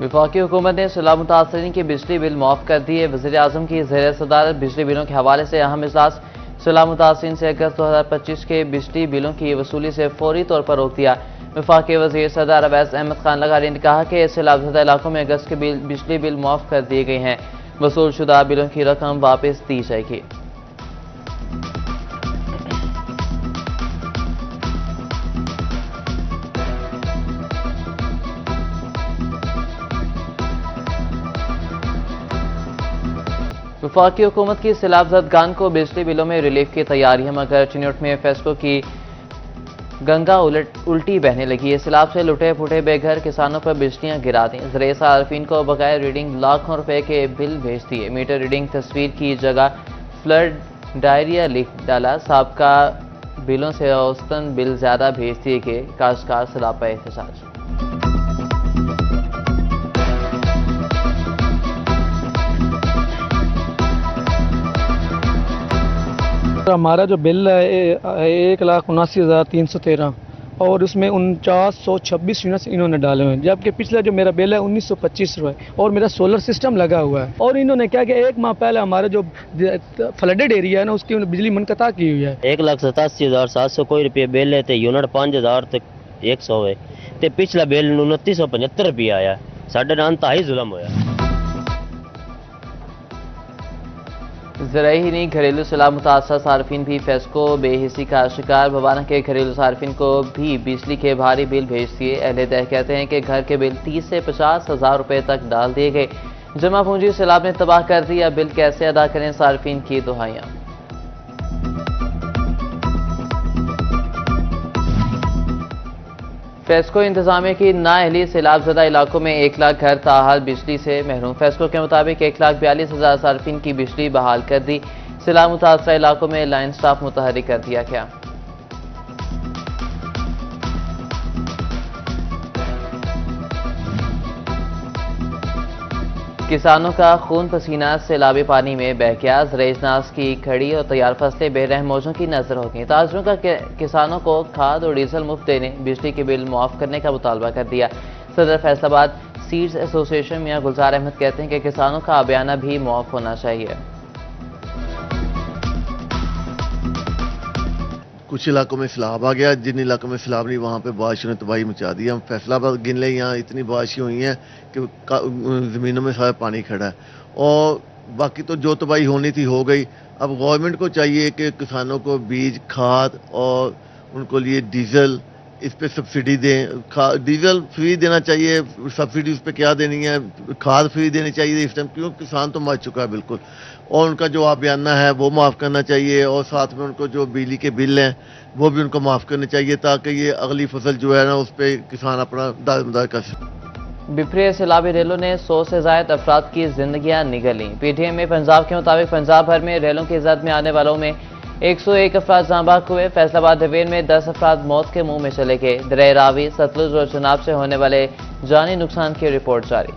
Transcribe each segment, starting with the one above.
वफाकी हुकूमत ने सैलाब मुतासरीन की बिजली बिल माफ कर दिए। वज़ीर आज़म की ज़ेर सदारत बिजली बिलों के हवाले से अहम इजलास। सैलाब मुतासरीन से अगस्त 2025 के बिजली बिलों की वसूली से फौरी तौर पर रोक दिया। वफाकी वज़ीर सदार अवैस अहमद खान लगारी ने कहा कि सैलाबज़दा इलाकों में अगस्त के बिजली बिल माफ कर दिए गए हैं। वसूल शुदा बिलों की रकम वापस दी जाएगी। वफाकी हुकूमत की सैलाबज़दगान को बिजली बिलों में रिलीफ की तैयारियां, मगर चिन्योट में फेस्को की गंगा उल्टी बहने लगी है। सैलाब से लुटे फुटे बेघर किसानों पर बिजलियां गिरा दी। ज़रे सार्फिन को बकाया रीडिंग लाखों रुपए के बिल भेज दिए। मीटर रीडिंग तस्वीर की जगह फ्लड डायरिया लिख डाला। साबका बिलों से औसतन बिल ज्यादा भेज दिए गए। काश्तकार सैलाब पर एहतजाज। हमारा जो बिल है 1,79,313 और उसमें 4926 यूनिट्स इन्होंने डाले हुए हैं, जबकि पिछला जो मेरा बिल है 1925 रुपये और मेरा सोलर सिस्टम लगा हुआ है। और इन्होंने क्या कि एक माह पहले हमारा जो फ्लडेड एरिया है ना उसकी बिजली मुनक़ता की हुई है। 1,87,700 कोई रुपये बिल है तो यूनिट 5000 तक 100 है तो पिछला बिल 2975 रुपये आया। साढ़े नाल ताही जुल्म होया। ज़राई ही नहीं, घरेलू सैलाब मुतासर सार्फिन भी फेस्को बेहिसी का शिकार। भवाना के घरेलू सार्फिन को भी बिजली के भारी बिल भेज दिए। अहले दह कहते हैं कि घर के बिल 30 से 50 हज़ार रुपये तक डाल दिए गए। जमा पूंजी सैलाब ने तबाह कर दिया। बिल कैसे अदा करें, सार्फिन की दुहाइयाँ। फेस्को इंतजामिया की नाअहली सैलाबज़दा इलाकों में 1 लाख घर ताहाल बिजली से महरूम। फेस्को के मुताबिक 1,42,000 सार्फिन की बिजली बहाल कर दी। सैलाब मुतासरा इलाकों में लाइन स्टाफ मुतहर्रिक कर दिया गया। किसानों का खून पसीना सैलाबी पानी में बह गया। ज़राअत की खड़ी और तैयार फसलें बेरहम मौजों की नजर हो गई। ताजरों का किसानों को खाद और डीजल मुफ्त देने, बिजली के बिल मुआफ करने का मुतालबा कर दिया। सदर फैसलाबाद सीड्स एसोसिएशन मियां गुलजार अहमद कहते हैं कि किसानों का बयाना भी मुआफ होना चाहिए। कुछ इलाकों में सैलाब आ गया, जिन इलाकों में सैलाब नहीं वहाँ पे बारिश ने तबाही मचा दी। हम फैसलाबाद गिन ले, यहाँ इतनी बारिशें हुई हैं कि ज़मीनों में सारा पानी खड़ा है और बाकी तो जो तबाही होनी थी हो गई। अब गवर्नमेंट को चाहिए कि किसानों को बीज, खाद और उनको लिए डीजल इस पे सब्सिडी दें। डीजल फ्री देना चाहिए, सब्सिडी उस पर क्या देनी है, खाद फ्री देनी चाहिए इस टाइम, क्योंकि किसान तो मर चुका है बिल्कुल। और उनका जो बयाना है वो माफ़ करना चाहिए और साथ में उनको जो बिजली के बिल हैं वो भी उनको माफ़ करने चाहिए, ताकि ये अगली फसल जो है ना उस पर किसान अपना दारोमदार कर सके। बिफरे सैलाबी रेलों ने 100 से ज़ायद अफराद की जिंदगियां निगली। पीटीएम में पंजाब के मुताबिक पंजाब भर में रेलों की जद में आने वालों में 101 अफराद जांबाक हुए। फैसलाबाद डिवीजन में 10 अफराद मौत के मुंह में चले गए। दरिया रावी, सतलुज और चनाब से होने वाले जानी नुकसान की रिपोर्ट जारी।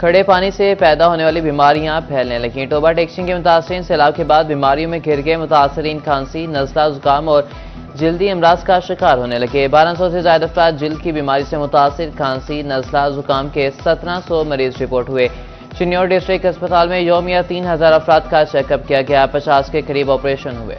खड़े पानी से पैदा होने वाली बीमारियां फैलने लगी। टोबा टेक्सिंग के मुतासरीन सैलाब के बाद बीमारियों में घिर गए। मुतासरीन खांसी, नज़ला, जुकाम और जल्दी अमराज का शिकार होने लगे। 1200 से ज्यादा अफराद जिल्द की बीमारी से मुतासिर। खांसी, नज़ला, जुकाम के 1700 मरीज रिपोर्ट हुए। चिन्नौर डिस्ट्रिक्ट अस्पताल में यौमिया 3000 अफराद का चेकअप किया गया। 50 के करीब ऑपरेशन हुए।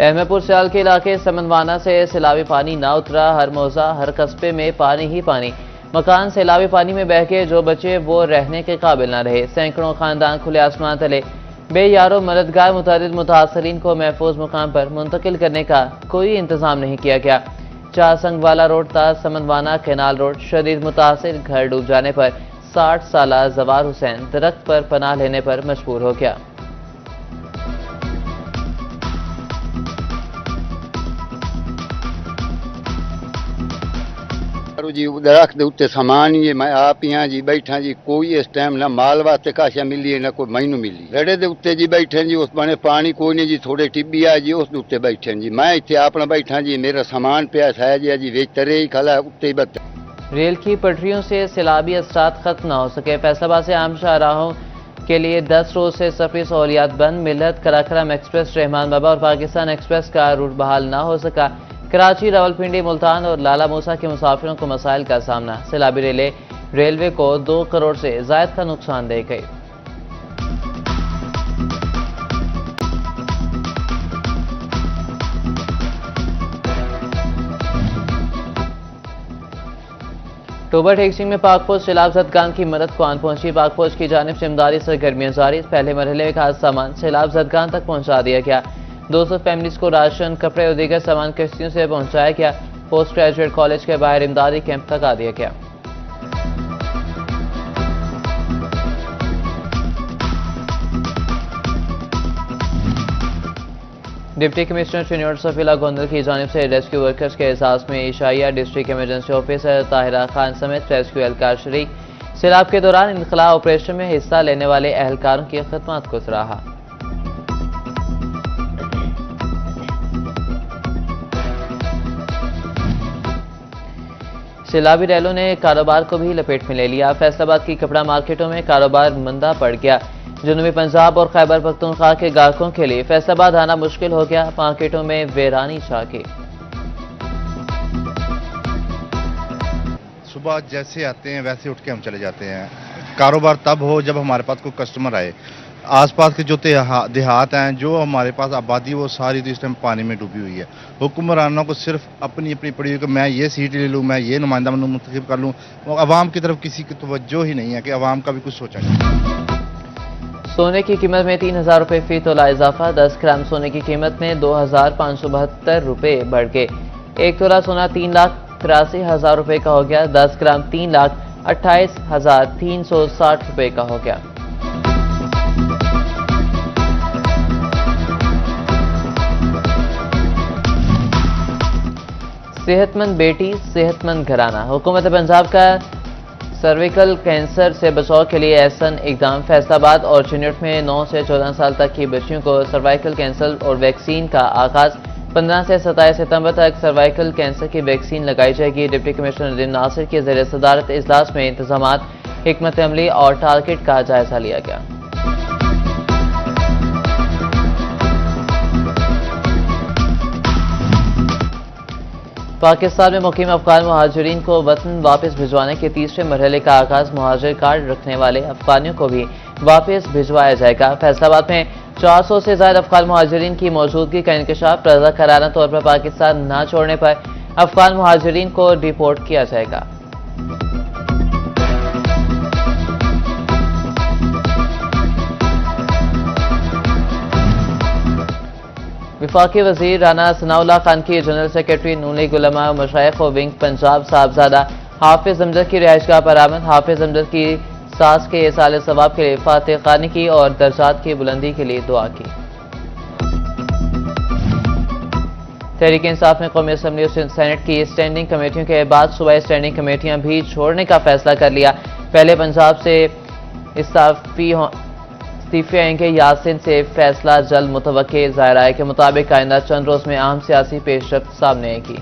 अहमदपुर सियाल के इलाके समनवाना से सैलाबी पानी ना उतरा। हर मौजा, हर कस्बे में पानी ही पानी। मकान सैलाबी पानी में बह के जो बचे वो रहने के काबिल न रहे। सैकड़ों खानदान खुले आसमान तले बेयारो मददगार मुतअद्दिद मुतासरीन को महफूज मुकाम पर मुंतकिल करने का कोई इंतजाम नहीं किया गया। चासंगवाला रोड था समनवाना कैनाल रोड शदीद मुतासिर। घर डूब जाने पर 60 साला जवार हुसैन दरख्त पर पनाह लेने पर मजबूर हो गया। जी दरख्त दे उत्ते सामान ही है, मैं आप ही हाँ जी बैठा जी, कोई इस टाइम ना माल वास्ते काशा मिली है ना कोई मैनू मिली। रेड़े दे उत्ते जी बैठे जी, उस बने पानी कोई नहीं जी, थोड़े टिब्बी आ जी, उस उत्ते बैठे जी। मैं इत्थे अपना बैठा जी, मेरा सामान पिया है जी वे तरे ही खला उत्ते ही बत। रेल की पटरियों से सैलाबी असरात खत्म न हो सके। फैसलाबाद से आम शाहराहों के लिए 10 रोज से सफरी सहूलियात बंद। मिल्लत, कराक्रम एक्सप्रेस, रहमान बाबा और पाकिस्तान एक्सप्रेस का रूट बहाल न हो सका। कराची, रावलपिंडी, मुल्तान और लाला मूसा के मुसाफिरों को मसाइल का सामना। सैलाबी रेलवे को 2 करोड़ से ज़ायद का नुकसान दे गई। टोबर टेक्सिंग में पाक फौज सैलाब ज़दगान की मदद को आन पहुंची। पाक फौज की जानिब से इमदादी सरगर्मियां जारी। पहले मरहले का सामान सैलाब ज़दगान तक पहुंचा दिया गया। 200 फैमिलीज को राशन, कपड़े और दीगर सामान किश्तियों से पहुंचाया गया। पोस्ट ग्रेजुएट कॉलेज के बाहर इमदादी कैंप लगा दिया गया। Deputy commissioner senior Safila Gondal की जानिब से रेस्क्यू वर्कर्स के एहसास में इशाइया district emergency officer Tahira Khan समेत रेस्क्यू एहलकार शरीक। सैलाब के दौरान इनखला ऑपरेशन में हिस्सा लेने वाले एहलकारों की खिदमत को सराहा। सैलाबी रैलों ने कारोबार को भी लपेट में ले लिया। फैसलाबाद की कपड़ा मार्केटों में कारोबार मंदा पड़ गया। जनूबी पंजाब और खैबर पख्तूनख्वा के ग्राहकों के लिए फैसलाबाद आना मुश्किल हो गया। मार्केटों में वीरानी छा गई। सुबह जैसे आते हैं वैसे उठ के हम चले जाते हैं। कारोबार तब हो जब हमारे पास कोई कस्टमर आए। आसपास के जो देहात हैं, जो हमारे पास आबादी, वो सारी तो इस टाइम पानी में डूबी हुई है। हुक्मरानों को सिर्फ अपनी अपनी पड़ी हुई कि मैं ये सीट ले लूँ, मैं ये नुमाइंदा मुंतखब कर लूँ। अवाम की तरफ किसी की तवज्जो ही नहीं है कि अवाम का भी कुछ सोचा जाए। सोने की कीमत में 3000 रुपये फी तोला इजाफा। 10 ग्राम सोने की कीमत में 2572 रुपये बढ़ गए। 1 तोला सोना 3,83,000 रुपये का हो गया। 10 ग्राम 3,28,360 रुपये का हो गया। सेहतमंद बेटी, सेहतमंद घराना। हुकूमत पंजाब का सर्विकल कैंसर से बचाव के लिए एहसन इकदाम। फैसलाबाद और चिन्नट में 9 से 14 साल तक की बच्चियों को सर्वाइकल कैंसर और वैक्सीन का आगाज। 15 से 27 सितंबर तक सर्वाइकल कैंसर की वैक्सीन लगाई जाएगी। डिप्टी कमिश्नर नदीम नासिर की ज़ेर सदारत इजलास में इंतजामात, हिकमत अमली और टारगेट का जायजा लिया गया। पाकिस्तान में मुकीम अफगान मुहाजिरीन को वतन वापस भिजवाने के तीसरे मरहले का आगाज। मुहाजिर कार्ड रखने वाले अफगानियों को भी वापस भिजवाया जाएगा। फैसलाबाद में 400 से ज्यादा अफगान मुहाजिरीन की मौजूदगी का इंकशाफ। रज़ाकाराना तौर पर पाकिस्तान न छोड़ने पर अफगान मुहाजिरीन को डिपोर्ट किया जाएगा। वफाकी वजीर राना सनाउल्लाह खान की जनरल सेक्रेटरी नून लीग उलमा मशाइख व विंग पंजाब साहबजादा हाफिज अमजद की रिहाइशगाह पर आमद। हाफिज अमजद की सास के साल सवाब के लिए फातिह खानी की और दर्जात की बुलंदी के लिए दुआ की। तहरीक इंसाफ में कौमी असम्बली और सेनेट की स्टैंडिंग कमेटियों के बाद सूबाई स्टैंडिंग कमेटियां भी छोड़ने का फैसला कर लिया। पहले पंजाब से इस्तीफे आएंगे। यासिन से फैसला जल्द मुतवक्के। ज़ायराए के मुताबिक आइंदा चंद रोज में अहम सियासी पेशरफ्त सामने आएगी।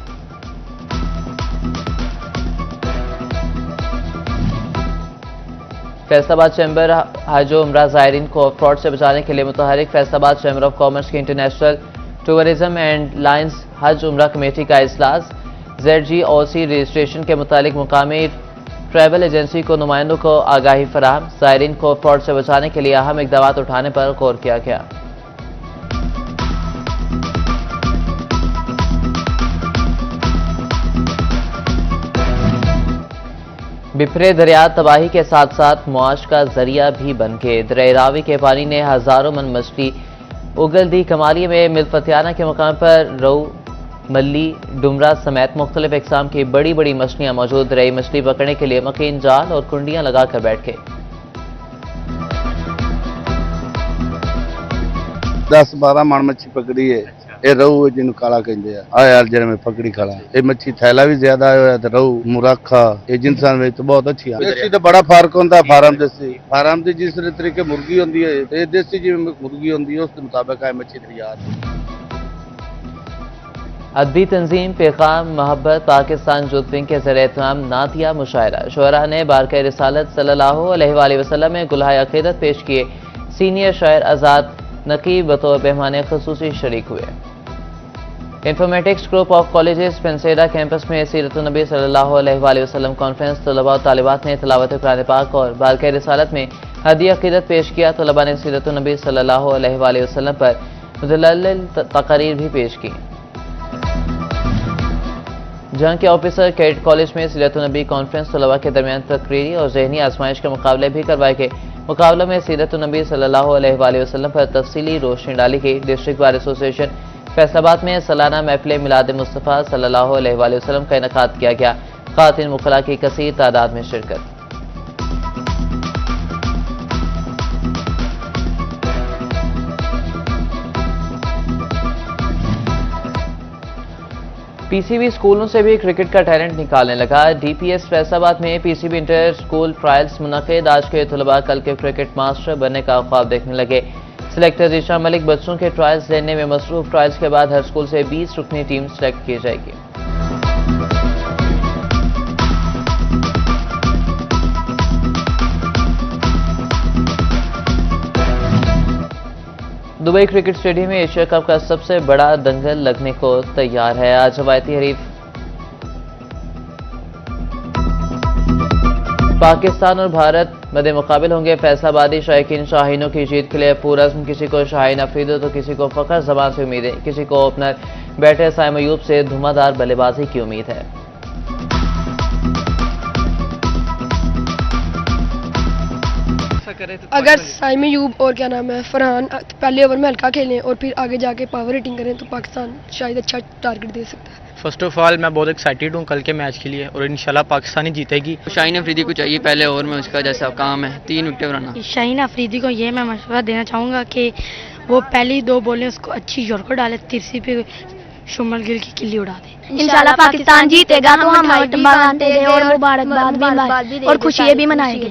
फैसलाबाद चैम्बर हज उमरा ज़ायरीन को फ्रॉड से बचाने के लिए मुतहरिक। फैसलाबाद चैम्बर ऑफ कॉमर्स की इंटरनेशनल टूरिज्म एंड लाइन्स हज उमरा कमेटी का इजलास। ZGOC रजिस्ट्रेशन के मुतालिक मुकामी ट्रैवल एजेंसी को नुमाइंदों को आगाही फराहम। ज़ायरीन को फ्रॉड से बचाने के लिए अहम इक़दाम उठाने पर गौर किया गया। बिफरे दरिया तबाही के साथ साथ मुआश का जरिया भी बन गए। दरिया रावी के पानी ने हजारों मन मछली उगल दी। कमालिया में मिलफतियाना के मकाम पर रोहू, मल्ली, डुमरा समेत मुख्तलिफ इकसाम की बड़ी बड़ी मछलियां मौजूद रही। मछली पकड़ने के लिए मकीन जाल और कुंडियां लगाकर बैठ गए। 10-12 ਮਣ ਮੱਛੀ ਪਕੜੀ ਹੈ। ਇਹ ਰਹੂ ਹੈ ਜਿਹਨੂੰ ਕਾਲਾ ਕਹਿੰਦੇ ਆ ਯਾਰ ਜਿਹੜੇ ਮੈਂ ਪਕੜੀ ਖੜਾ ਇਹ ਮੱਛੀ ਥੈਲਾ ਵੀ ਜ਼ਿਆਦਾ ਹੋਇਆ ਤੇ ਰਹੂ ਮੁਰਾਖਾ ਇਹ ਜਿੰਸਾਂ ਵਿੱਚ ਬਹੁਤ ਅੱਛੀ ਆ। ਦੇਸੀ ਤਾਂ ਬੜਾ ਫਰਕ ਹੁੰਦਾ ਫਾਰਮ ਦੀ ਜਿਸ ਤਰੀਕੇ ਮੁਰਗੀ ਹੁੰਦੀ ਹੈ ਇਹ ਦੇਸੀ ਜਿਵੇਂ ਮੁਰਗੀ ਹੁੰਦੀ ਹੈ ਉਸ ਦੇ ਮੁਤਾਬਕ ਹੈ ਮੱਛੀ ਤैयार। अदबी तंजीम पैगाम मोहब्बत पाकिस्तान जुत्विंग के ज़रिए एहतमाम नातिया मुशायरा शोरा ने बारक़ रिसालत सल्लल्लाहु अलैहि वसल्लम में गुलहाए अक़ीदत पेश किए। सीनियर शायर आज़ाद नकीब बतौर मेहमान ख़ुसूसी शरीक हुए। इंफॉर्मेटिक्स ग्रुप ऑफ कॉलेजेस पेंसेडा कैंपस में सीरतुन नबी सल्लल्लाहु अलैहि वसल्लम कॉन्फ्रेंस तलबा और तालिबात ने तिलावत कुरान पाक और बारक़ रिसालत में हदी अक़ीदत पेश किया। तलबा ने सीरतुन नबी सल्लल्लाहु अलैहि वसल्लम पर मुदल्लल तक़रीर भी पेश की। जहां के ऑफिसर कैडेट कॉलेज में सीरतुन नबी कॉन्फ्रेंस तलबा के दरमियान तकरीरी और ज़हनी आजमाइश के मुकाबले भी करवाए गए। मुकाबले में सीरतुन नबी सल्लल्लाहु अलैहि वसल्लम पर तफसीली रोशनी डाली गई। डिस्ट्रिक्ट बार एसोसिएशन फैसलाबाद में सालाना महफिल मिलाद मुस्तफ़ा सल्लल्लाहु अलैहि वसल्लम का इनेकाद किया गया। ख़ातिन मुखला की कसीर तादाद में शिरकत। पीसीबी स्कूलों से भी क्रिकेट का टैलेंट निकालने लगा। डीपीएस फैसलाबाद में पीसीबी इंटर स्कूल ट्रायल्स मुनक़िद। आज के तलबा कल के क्रिकेट मास्टर बनने का ख्वाब देखने लगे। सिलेक्टर ज़ीशा मलिक बच्चों के ट्रायल्स लेने में मसरूफ। ट्रायल्स के बाद हर स्कूल से 20 रुकनी टीम सेलेक्ट की जाएगी। दुबई क्रिकेट स्टेडियम में एशिया कप का सबसे बड़ा दंगल लगने को तैयार है। आज रवायती हरीफ पाकिस्तान और भारत मद्दे मुकाबिल होंगे। फैसलाबादी शायकीन शाहीनों की जीत के लिए पुरज़्म। किसी को शाहीन अफरीदी तो किसी को फ़खर ज़मान से उम्मीद है। किसी को ओपनर बैटर साइम अयूब से धुआंधार बल्लेबाजी की उम्मीद है। अगर साइम अयूब और क्या नाम है फरहान पहले ओवर में हल्का खेलें और फिर आगे जाके पावर हिटिंग करें तो पाकिस्तान शायद अच्छा टारगेट दे सकता है। फर्स्ट ऑफ ऑल मैं बहुत एक्साइटेड हूँ कल के मैच के लिए और इंशाल्लाह पाकिस्तान ही जीतेगी। शाहीन अफरीदी को चाहिए पहले ओवर में, उसका जैसा काम है 3 विकेट बनाना। शाहीन अफरीदी को ये मैं मशवरा देना चाहूँगा कि वो पहली 2 बॉलें उसको अच्छी यॉर्कर डाले, तीसरी पे शुमल गिल की किल्ली उड़ा दे। इंशाल्लाह पाकिस्तान जीतेगा तो हम मानते हैं और मुबारकबाद भी और खुशियाँ भी मनाएंगे।